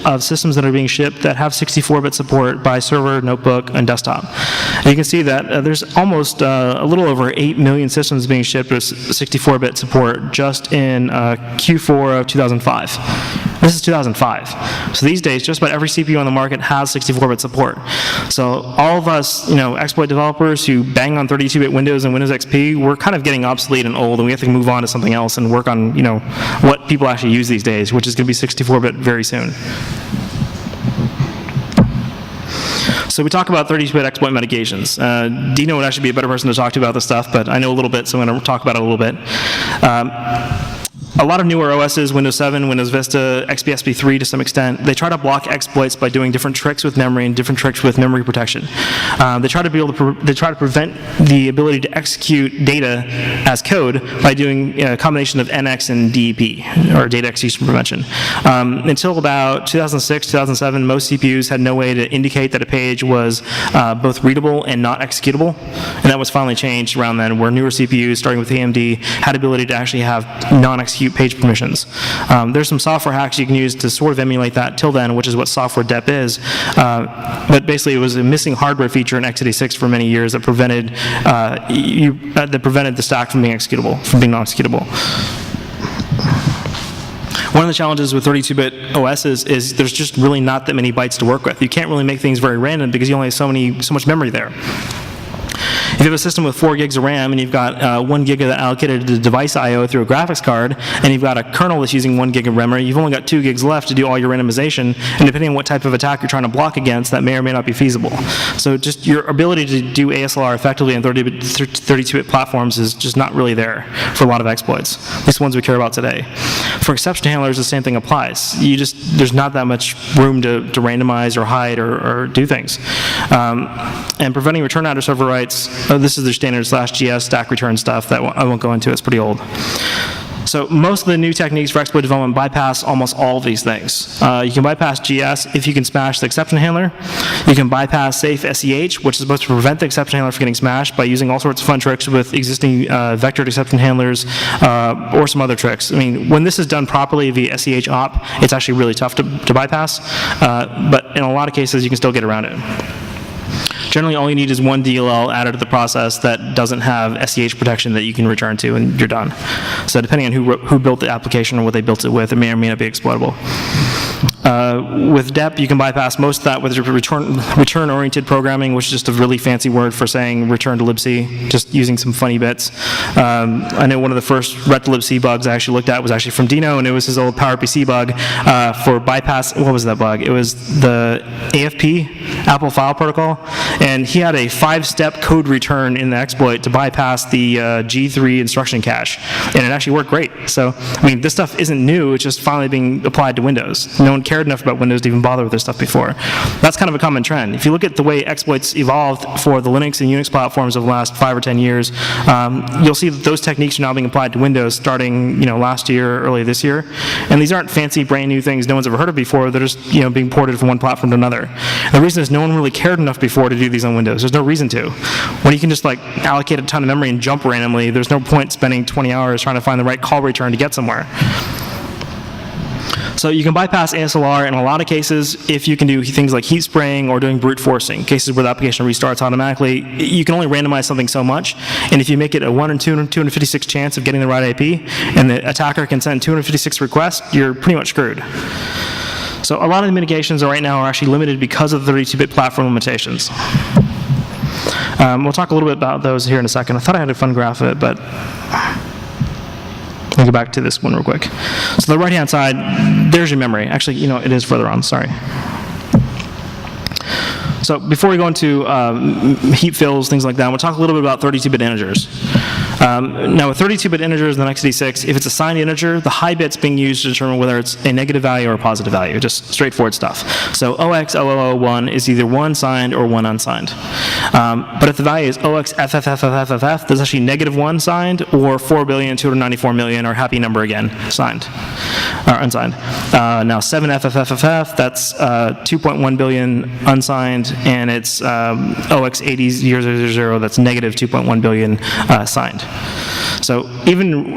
of systems that are being shipped that have 64-bit support by server, notebook, and desktop. And you can see that there's almost a little over 8 million systems being shipped with 64-bit support just in Q4 of 2005. This is 2005. So these days, just about every CPU on the market has 64-bit support. So all of us, exploit developers who bang on 32-bit Windows and Windows XP, we're kind of getting obsolete and old, and we have to move on to something else and work on, what people actually use these days, which is going to be 64-bit very soon. So we talk about 32-bit exploit mitigations. Dino would actually be a better person to talk to about this stuff, but I know a little bit, so I'm going to talk about it a little bit. A lot of newer OSs, Windows 7, Windows Vista, XP/SP3 to some extent, they try to block exploits by doing different tricks with memory and different tricks with memory protection. They try to prevent the ability to execute data as code by doing a combination of NX and DEP, or data execution prevention. Until about 2006, 2007, most CPUs had no way to indicate that a page was both readable and not executable, and that was finally changed around then, where newer CPUs, starting with AMD, had ability to actually have non-execute page permissions. There's some software hacks you can use to sort of emulate that till then, which is what software dep is. But basically, it was a missing hardware feature in x86 for many years that prevented the stack from being executable, from being non-executable. One of the challenges with 32-bit OSs is there's just really not that many bytes to work with. You can't really make things very random because you only have so much memory there. If you have a system with 4 gigs of RAM and you've got 1 gig of that allocated to device I/O through a graphics card, and you've got a kernel that's using 1 gig of memory, you've only got 2 gigs left to do all your randomization, and depending on what type of attack you're trying to block against, that may or may not be feasible. So just your ability to do ASLR effectively on 32-bit platforms is just not really there for a lot of exploits, at least the ones we care about today. For exception handlers, the same thing applies. There's not that much room to randomize or hide or do things. And preventing return address overwrites, this is the standard /GS stack return stuff that I won't go into. It's pretty old. So most of the new techniques for exploit development bypass almost all of these things. You can bypass GS if you can smash the exception handler. You can bypass safe SEH, which is supposed to prevent the exception handler from getting smashed by using all sorts of fun tricks with existing vectored exception handlers or some other tricks. I mean, when this is done properly via SEH op, it's actually really tough to bypass. But in a lot of cases, you can still get around it. Generally, all you need is one DLL added to the process that doesn't have SEH protection that you can return to, and you're done. So depending on who built the application or what they built it with, it may or may not be exploitable. With DEP, you can bypass most of that with return-oriented programming, which is just a really fancy word for saying return to libc, just using some funny bits. I know one of the first ret to libc bugs I actually looked at was actually from Dino, and it was his old PowerPC bug for bypass. What was that bug? It was the AFP, Apple File Protocol, and he had a 5-step code return in the exploit to bypass the G3 instruction cache, and it actually worked great. So, I mean, this stuff isn't new, it's just finally being applied to Windows. No one cared enough about Windows to even bother with this stuff before. That's kind of a common trend. If you look at the way exploits evolved for the Linux and Unix platforms over the last 5 or 10 years, you'll see that those techniques are now being applied to Windows starting last year, early this year. And these aren't fancy, brand new things no one's ever heard of before. They're just being ported from one platform to another. And the reason is no one really cared enough before to do these on Windows. There's no reason to. When you can just allocate a ton of memory and jump randomly, there's no point spending 20 hours trying to find the right call return to get somewhere. So you can bypass ASLR in a lot of cases if you can do things like heat spraying or doing brute forcing, cases where the application restarts automatically. You can only randomize something so much, and if you make it a 1 in 256 chance of getting the right IP, and the attacker can send 256 requests, you're pretty much screwed. So a lot of the mitigations right now are actually limited because of the 32-bit platform limitations. We'll talk a little bit about those here in a second. I thought I had a fun graph of it, but let me go back to this one real quick. So the right-hand side, there's your memory. Actually, it is further on, sorry. So before we go into heap fills, things like that, we'll talk a little bit about 32-bit integers. Now with 32-bit integers in the x86, if it's a signed integer, the high bit's being used to determine whether it's a negative value or a positive value, just straightforward stuff. So 0x0001 is either 1 signed or 1 unsigned. But if the value is 0xFFFFFF, there's actually -1 signed or 4,294,000,000, or happy number again, signed, or unsigned. Now 7FFFFF, that's 2.1 billion unsigned, and it's 0x80,000, that's -2.1 billion signed. So even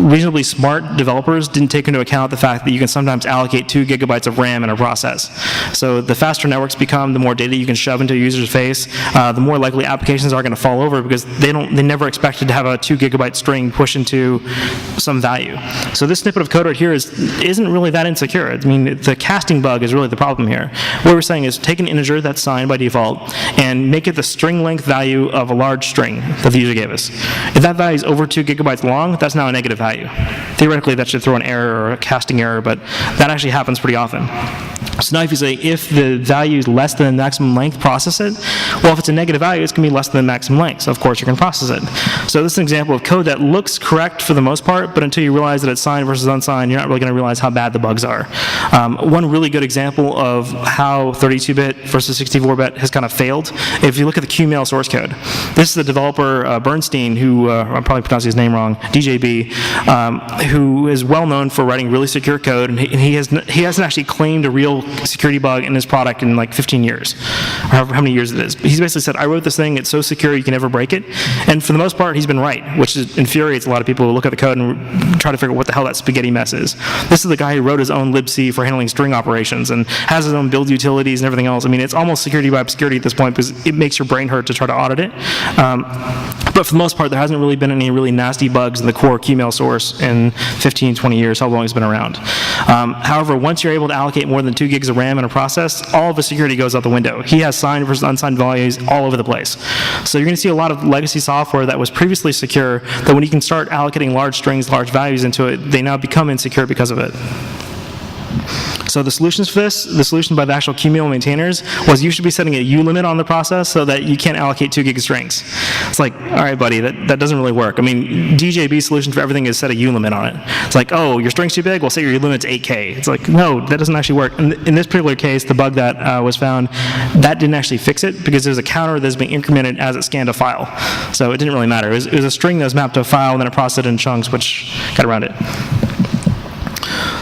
reasonably smart developers didn't take into account the fact that you can sometimes allocate 2 gigabytes of RAM in a process. So the faster networks become, the more data you can shove into a user's face, the more likely applications are going to fall over because they never expected to have a 2 gigabyte string push into some value. So this snippet of code right here isn't really that insecure. I mean, the casting bug is really the problem here. What we're saying is take an integer that's signed by default and make it the string length value of a large string that the user gave us. If that value is over 2 gigabytes long, that's now a negative value. Theoretically, that should throw an error or a casting error, but that actually happens pretty often. So now if you say if the value is less than maximum length, process it. Well, if it's a negative value, it's going to be less than maximum length. So of course you're going to process it. So this is an example of code that looks correct for the most part, but until you realize that it's signed versus unsigned, you're not really going to realize how bad the bugs are. One really good example of how 32-bit versus 64-bit has kind of failed, if you look at the Qmail source code. This is the developer Bernstein, who I'm probably pronouncing his name wrong, DJB, who is well known for writing really secure code, and he hasn't actually claimed a real security bug in his product in like 15 years, or how many years it is. He's basically said, I wrote this thing, it's so secure you can never break it. And for the most part, he's been right, which infuriates a lot of people who look at the code and try to figure out what the hell that spaghetti mess is. This is the guy who wrote his own libc for handling string operations and has his own build utilities and everything else. I mean, it's almost security by obscurity at this point because it makes your brain hurt to try to audit it. But for the most part, there hasn't really been any really nasty bugs in the core Qmail source in 15, 20 years, how long it's been around. However, once you're able to allocate more than 2 gigs of RAM in a process, all of the security goes out the window. He has signed versus unsigned values all over the place. So you're going to see a lot of legacy software that was previously secure, that when you can start allocating large strings, large values into it, they now become insecure because of it. So the solutions for this, the solution by the actual Qmail maintainers, was you should be setting a U limit on the process so that you can't allocate 2 gig of strings. It's like, all right, buddy, that doesn't really work. I mean, DJB's solution for everything is set a U limit on it. It's like, oh, your string's too big? Well, say your limit's 8K. It's like, no, that doesn't actually work. And in this particular case, the bug that was found, that didn't actually fix it because there's a counter that's being incremented as it scanned a file. So it didn't really matter. It was a string that was mapped to a file and then it processed it in chunks, which got around it.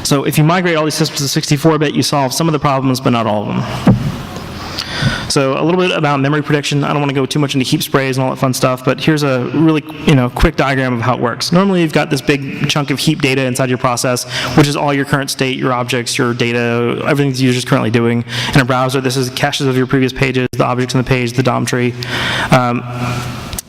So if you migrate all these systems to 64-bit, you solve some of the problems, but not all of them. So a little bit about memory prediction. I don't want to go too much into heap sprays and all that fun stuff, but here's a really quick diagram of how it works. Normally you've got this big chunk of heap data inside your process, which is all your current state, your objects, your data, everything the user's currently doing. In a browser, this is caches of your previous pages, the objects in the page, the DOM tree.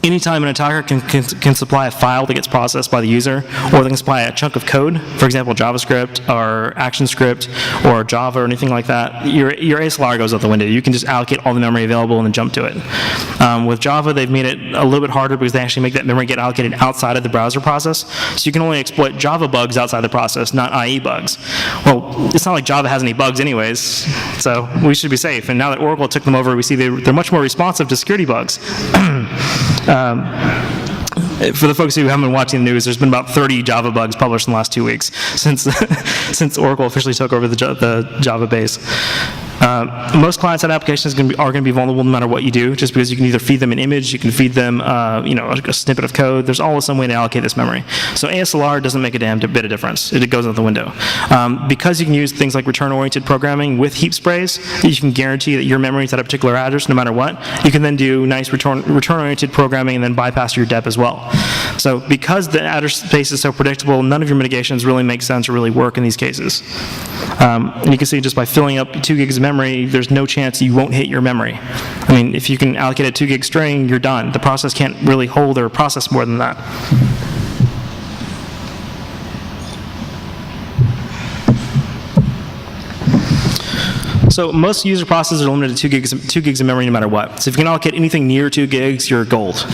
Anytime an attacker can supply a file that gets processed by the user, or they can supply a chunk of code, for example, JavaScript or ActionScript or Java or anything like that, your ASLR goes out the window. You can just allocate all the memory available and then jump to it. With Java, they've made it a little bit harder because they actually make that memory get allocated outside of the browser process. So you can only exploit Java bugs outside the process, not IE bugs. Well, it's not like Java has any bugs anyways, so we should be safe. And now that Oracle took them over, we see they're much more responsive to security bugs. For the folks who haven't been watching the news, there's been about 30 Java bugs published in the last 2 weeks since Oracle officially took over the Java base. Most client-side applications are going to be vulnerable no matter what you do, just because you can either feed them an image, you can feed them a snippet of code. There's always some way to allocate this memory. So ASLR doesn't make a damn bit of difference. It goes out the window. Because you can use things like return-oriented programming with heap sprays, you can guarantee that your memory is at a particular address no matter what. You can then do nice return-oriented programming and then bypass your dep as well. So because the address space is so predictable, none of your mitigations really make sense or really work in these cases. And you can see just by filling up 2 gigs of memory, there's no chance you won't hit your memory. I mean, if you can allocate a 2 gig string, you're done. The process can't really hold or process more than that. So most user processes are limited to 2 gigs of memory no matter what. So if you can allocate anything near 2 gigs, you're gold.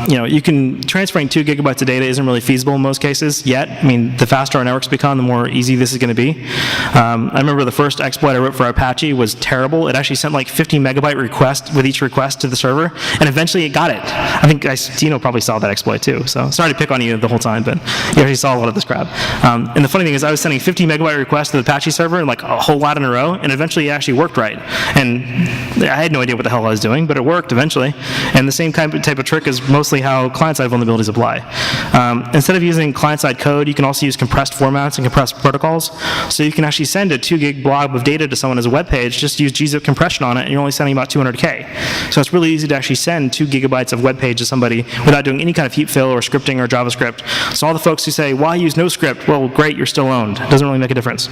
You can transferring 2 gigabytes of data isn't really feasible in most cases yet. I mean, the faster our networks become, the more easy this is going to be. I remember the first exploit I wrote for Apache was terrible. It actually sent like 50 megabyte request with each request to the server, and eventually it got it. I think Dino probably saw that exploit too. So sorry to pick on you the whole time, but you actually saw a lot of this crap. And the funny thing is I was sending 50 megabyte requests to the Apache server, like a whole lot in a row, and eventually eventually it actually worked right. And I had no idea what the hell I was doing, but it worked eventually. And the same type of trick is mostly how client-side vulnerabilities apply. Instead of using client-side code, you can also use compressed formats and compressed protocols. So you can actually send a 2 gig blob of data to someone as a web page, just use gzip compression on it, and you're only sending about 200K. So it's really easy to actually send 2 gigabytes of web page to somebody without doing any kind of heap fill or scripting or JavaScript. So all the folks who say, why use no script? Well, great, you're still owned. It doesn't really make a difference.